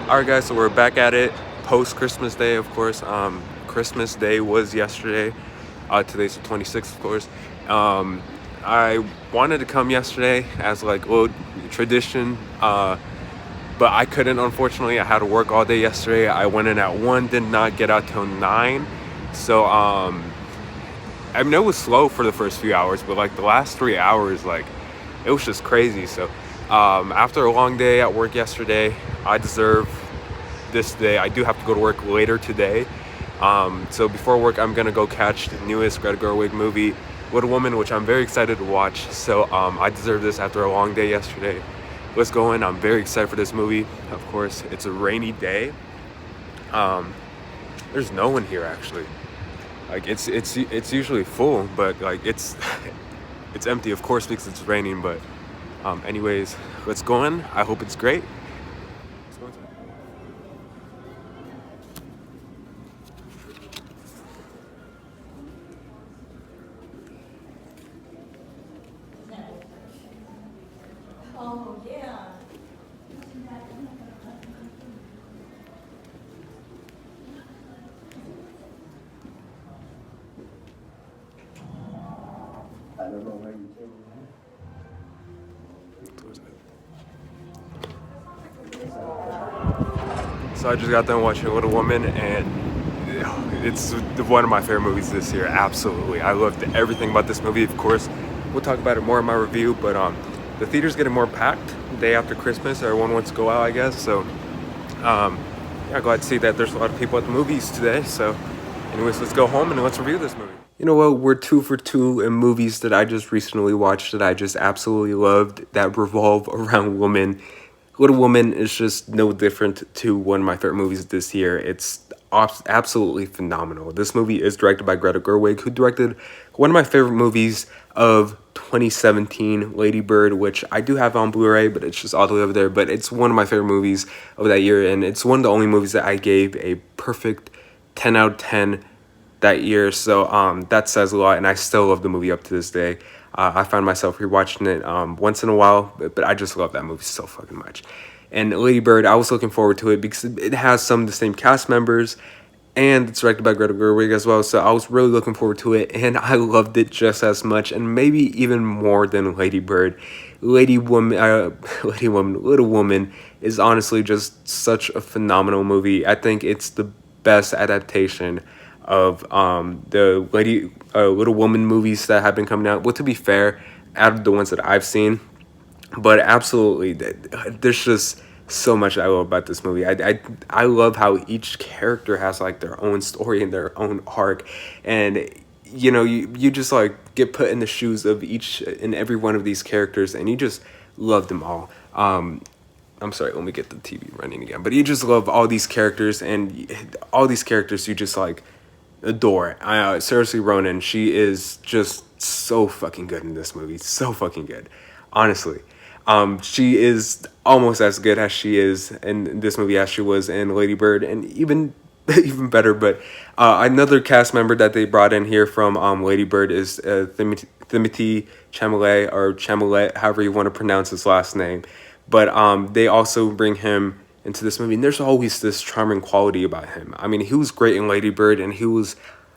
Alright guys, so we're back at it post Christmas Day, of course. Christmas Day was yesterday. Today's the 26th, of course. I wanted to come yesterday as like tradition, but I couldn't, unfortunately. I had to work all day yesterday. I went in at 1, did not get out till 9. So I mean, it was slow for the first few hours, but like the last 3 hours, like it was just crazy. So after a long day at work yesterday, I deserve this day. I do have to go to work later today. So before work, I'm gonna go catch the newest Greta Gerwig movie, Little Woman, which I'm very excited to watch. So I deserve this after a long day yesterday. Let's go in. I'm very excited for this movie. Of course, it's a rainy day. Um, there's no one here actually. Like it's usually full, but like it's it's empty, of course, because it's raining. But anyways, let's go in. I hope it's great. Let's go inside. Oh, yeah. So I just got done watching Little Woman, and it's one of my favorite movies this year. Absolutely, I loved everything about this movie. Of course, we'll talk about it more in my review. But the theater's getting more packed day after Christmas. Everyone wants to go out, I guess. So yeah, glad to see that there's a lot of people at the movies today. So, anyways, let's go home and let's review this movie. You know what? We're 2 for 2 in movies that I just recently watched that I just absolutely loved that revolve around women. Little Woman is just no different to one of my favorite movies this year. It's absolutely phenomenal. This movie is directed by Greta Gerwig, who directed one of my favorite movies of 2017, Lady Bird, which I do have on Blu-ray, but it's just all the way over there. But it's one of my favorite movies of that year, and it's one of the only movies that I gave a perfect 10 out of 10 that year. So that says a lot, and I still love the movie up to this day. I find myself rewatching it once in a while, but I just love that movie so fucking much. And Lady Bird, I was looking forward to it because it has some of the same cast members, and it's directed by Greta Gerwig as well. So I was really looking forward to it, and I loved it just as much, and maybe even more than Lady Bird. Little Woman is honestly just such a phenomenal movie. I think it's the best adaptation of the Little Woman movies that have been coming out. Well, to be fair, out of the ones that I've seen, but absolutely, there's just so much I love about this movie. I love how each character has like their own story and their own arc, and you just like get put in the shoes of each and every one of these characters, and you just love them all. I'm sorry, let me get the TV running again. But you just love all these characters, and all these characters you just like adore. Seriously, Ronan, she is just so fucking good in this movie. So fucking good, honestly. She is almost as good as she is in this movie as she was in Lady Bird, and even even better. But another cast member that they brought in here from Lady Bird is Timothy Chalamet, or Chalamet, however you want to pronounce his last name. But they also bring him into this movie, and there's always this charming quality about him. I mean, he was great in Lady Bird, and he was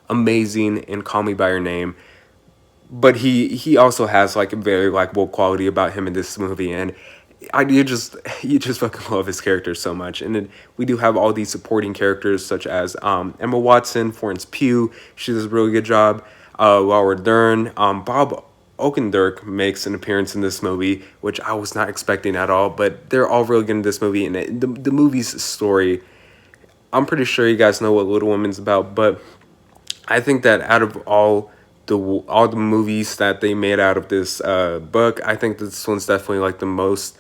amazing in Call Me by Your Name. But he also has like a very likable quality about him in this movie, and you just fucking love his character so much. And then we do have all these supporting characters such as Emma Watson, Florence Pugh. She does a really good job. Laura Dern, Bob Odenkirk makes an appearance in this movie, which I was not expecting at all. But they're all really good in this movie, and the movie's story, I'm pretty sure you guys know what Little Woman's about, but I think that out of all the movies that they made out of this book, I think this one's definitely like the most.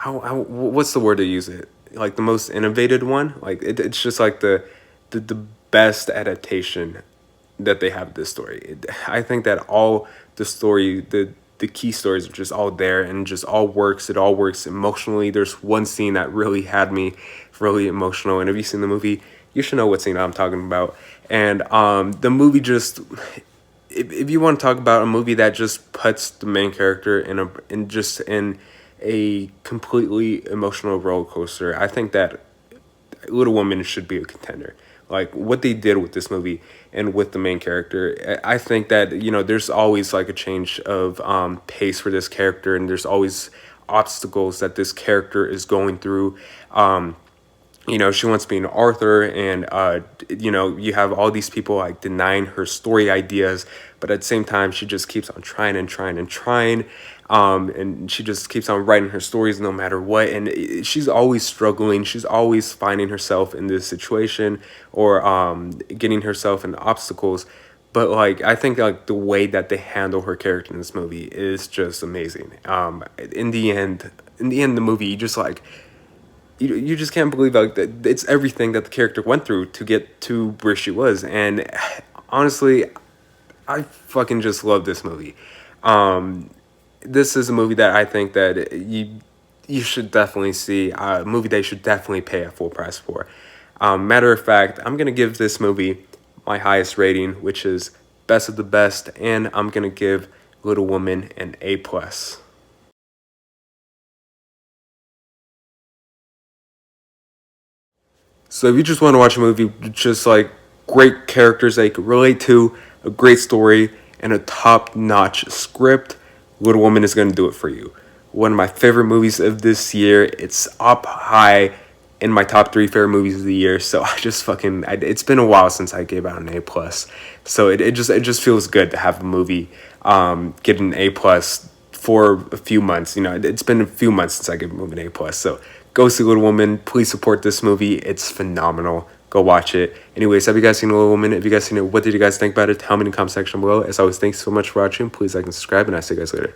What's the word to use it? Like the most innovated one. Like it's just like the best adaptation that they have of this story. I think that all the story, the key stories are just all there and just all works. It all works emotionally. There's one scene that really had me really emotional, and if you've seen the movie, you should know what scene I'm talking about. And the movie just, if you want to talk about a movie that just puts the main character in a completely emotional roller coaster. I think that Little Woman should be a contender. Like what they did with this movie and with the main character, I think that there's always like a change of pace for this character, and there's always obstacles that this character is going through. She wants to be an author, and you have all these people like denying her story ideas, but at the same time she just keeps on trying and trying and trying, and she just keeps on writing her stories no matter what, and she's always struggling, she's always finding herself in this situation, or getting herself in obstacles. But like I think like the way that they handle her character in this movie is just amazing. In the end the movie, you just can't believe like that it's everything that the character went through to get to where she was. And honestly, I fucking just love this movie. This is a movie that I think that you should definitely see, a movie that you should definitely pay a full price for. Matter of fact, I'm gonna give this movie my highest rating, which is best of the best, and I'm gonna give Little Woman an A+. So if you just want to watch a movie with just like great characters that you could relate to, a great story, and a top-notch script, Little Woman is going to do it for you. One of my favorite movies of this year. It's up high in my top three favorite movies of the year. So it's been a while since I gave out an A+. So it just feels good to have a movie get an A+ for a few months. It's been a few months since I gave a movie an A+. So go see Little Woman. Please support this movie. It's phenomenal. Go watch it. Anyways, have you guys seen Little Woman? If you guys seen it, what did you guys think about it? Tell me in the comment section below. As always, thanks so much for watching. Please like and subscribe, and I'll see you guys later.